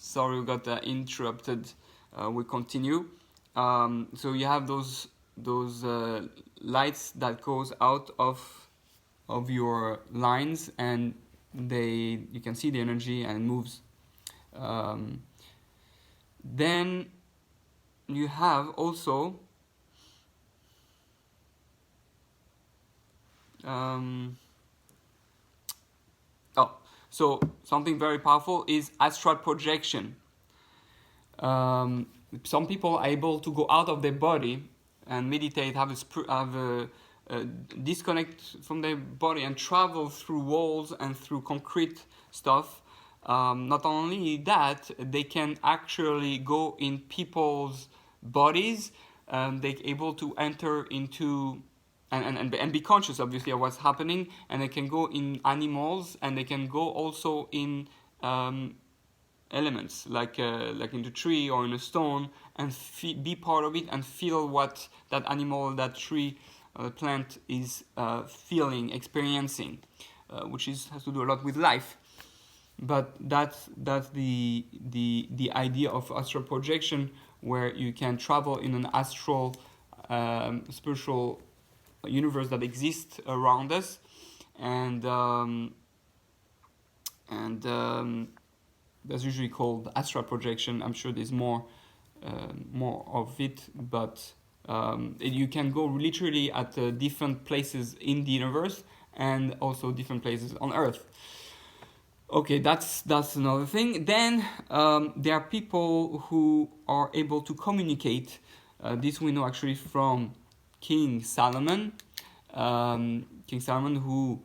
Sorry, we got interrupted. We continue. So you have those lights that goes out of your lines, and you can see the energy and it moves. Then you have also so something very powerful is astral projection. Some people are able to go out of their body and meditate, have a disconnect from their body and travel through walls and through concrete stuff. Not only that, they can actually go in people's bodies. They're able to enter into and be conscious, obviously, of what's happening. And they can go in animals, and they can go also in elements, like in the tree or in a stone, and be part of it and feel what that animal, that tree, plant is feeling, experiencing, which has to do a lot with life. But that's the idea of astral projection, where you can travel in an astral spiritual universe that exists around us, and that's usually called astral projection. I'm sure there's more of it, but you can go literally at different places in the universe and also different places on Earth. Okay, that's another thing. Then there are people who are able to communicate. This we know actually from King Solomon. King Solomon, who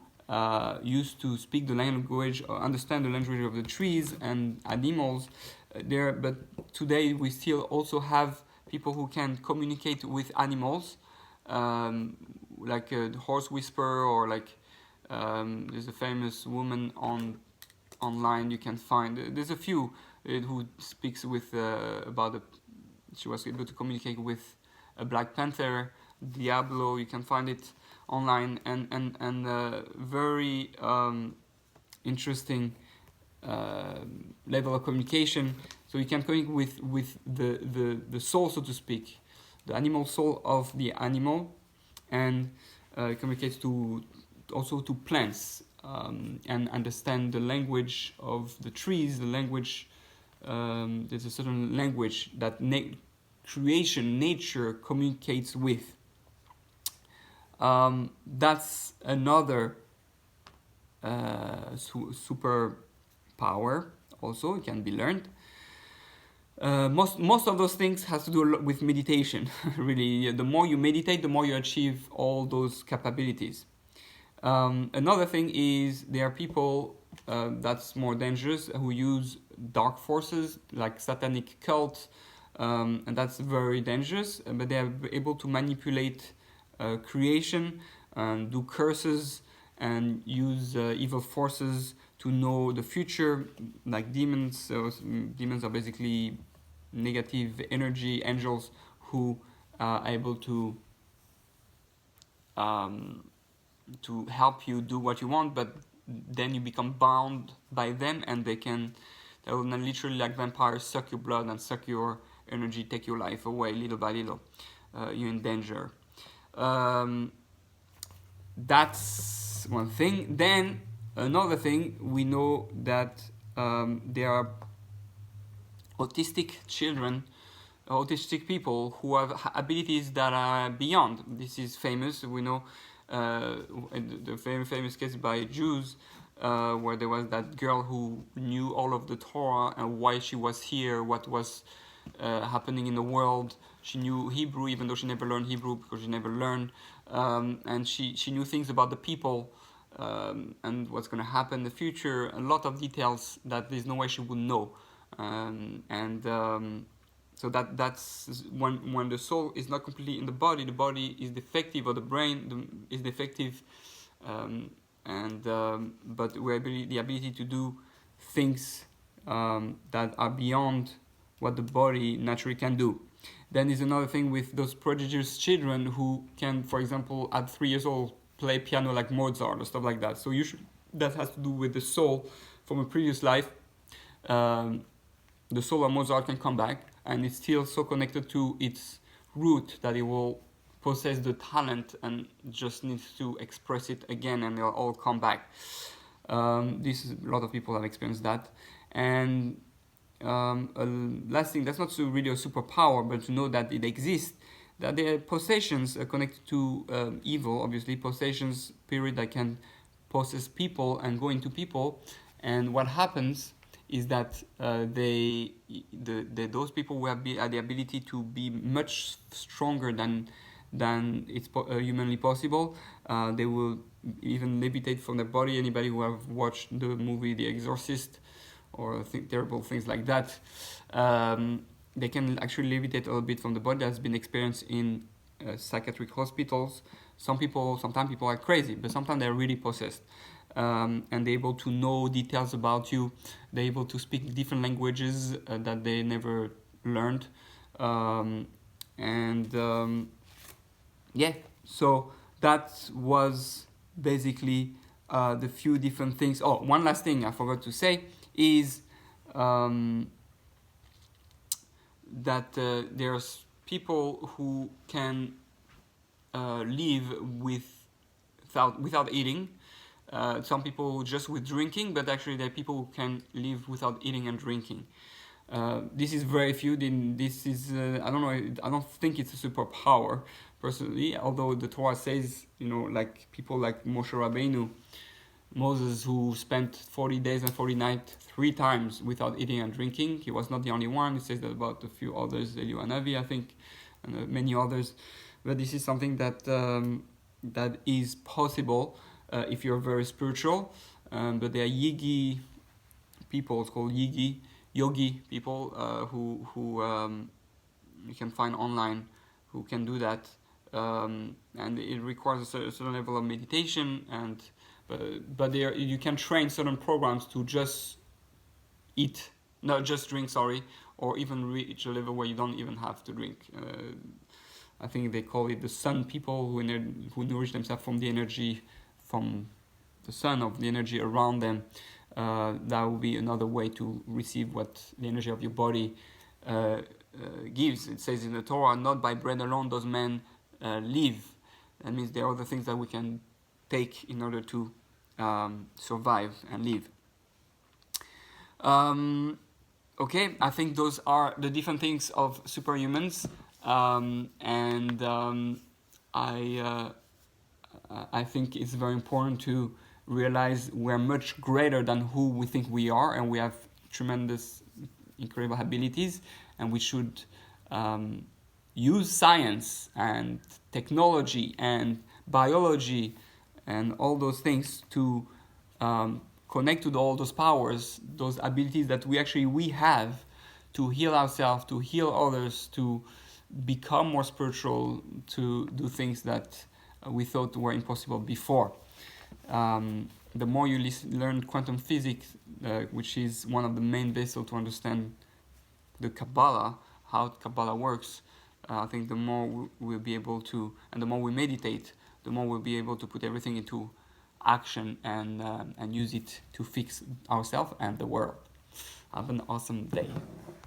used to speak the language or understand the language of the trees and animals there. But today we still also have people who can communicate with animals, like a horse whisperer, or like there's a famous woman online you can find. There's a few who speaks with she was able to communicate with a Black Panther, Diablo. You can find it online, and very interesting level of communication. So you can communicate with the soul, so to speak, the animal soul of the animal, and communicates also to plants, and understand the language of the trees. The language, there's a certain language that nature communicates with. That's another super power. Also, it can be learned. Most of those things has to do with meditation. Really, the more you meditate, the more you achieve all those capabilities. Another thing is there are people that's more dangerous, who use dark forces like satanic cults, and that's very dangerous. But they are able to manipulate creation and do curses and use evil forces to know the future, like demons. So demons are basically negative energy angels who are able to help you do what you want, but then you become bound by them, and they will literally, like vampires, suck your blood and suck your energy, take your life away little by little. You're in danger. That's one thing. Then another thing, we know that there are autistic children, autistic people who have abilities that are beyond. This is famous. We know the very famous case by Jews, where there was that girl who knew all of the Torah and why she was here, what was happening in the world. She knew Hebrew, even though she never learned Hebrew because she never learned. And she knew things about the people and what's going to happen in the future. A lot of details that there's no way she would know. So that's when the soul is not completely in the body is defective, or the brain is defective, but we have the ability to do things that are beyond what the body naturally can do. Then there's another thing with those prodigious children who can, for example, at 3 years old, play piano like Mozart or stuff like that. So usually that has to do with the soul from a previous life. the soul of Mozart can come back, and it's still so connected to its root that it will possess the talent and just needs to express it again, and they'll all come back. This is, a lot of people have experienced that. And last thing, that's not really a superpower, but to know that it exists, that there are possessions connected to evil, obviously, possessions, spirit that can possess people and go into people. And what happens is that those people will have the ability to be much stronger than it's humanly possible. They will even levitate from their body. Anybody who have watched the movie The Exorcist or terrible things like that, they can actually levitate a little bit from the body. That's been experienced in psychiatric hospitals. Sometimes people are crazy, but sometimes they're really possessed. And they're able to know details about you. They're able to speak different languages that they never learned. Yeah, so that was basically the few different things. Oh, one last thing I forgot to say is that there's people who can live without eating. Some people just with drinking, but actually there are people who can live without eating and drinking. This is very few. This is I don't know. I don't think it's a superpower personally. Although the Torah says, like people like Moshe Rabbeinu, Moses, who spent 40 days and 40 nights 3 times without eating and drinking. He was not the only one. It says that about a few others, Eliyahu Hanavi, I think, and many others. But this is something that that is possible if you're very spiritual. But there are Yigi people, it's called yogi people who you can find online who can do that, and it requires a certain level of meditation, and but there you can train certain programs to just eat, not just drink, or even reach a level where you don't even have to drink. I think they call it the sun people who nourish themselves from the energy from the sun, of the energy around them. That will be another way to receive what the energy of your body gives. It says in the Torah, not by bread alone does man live. That means there are other things that we can take in order to survive and live. Okay, I think those are the different things of superhumans, I think it's very important to realize we're much greater than who we think we are, and we have tremendous, incredible abilities, and we should use science and technology and biology and all those things to connect to all those powers, those abilities that we have to heal ourselves, to heal others, to become more spiritual, to do things that we thought were impossible before. The more you learn quantum physics, which is one of the main vessels to understand the Kabbalah, how Kabbalah works, I think the more we'll be able to, and the more we meditate, the more we'll be able to put everything into action and use it to fix ourselves and the world. Have an awesome day.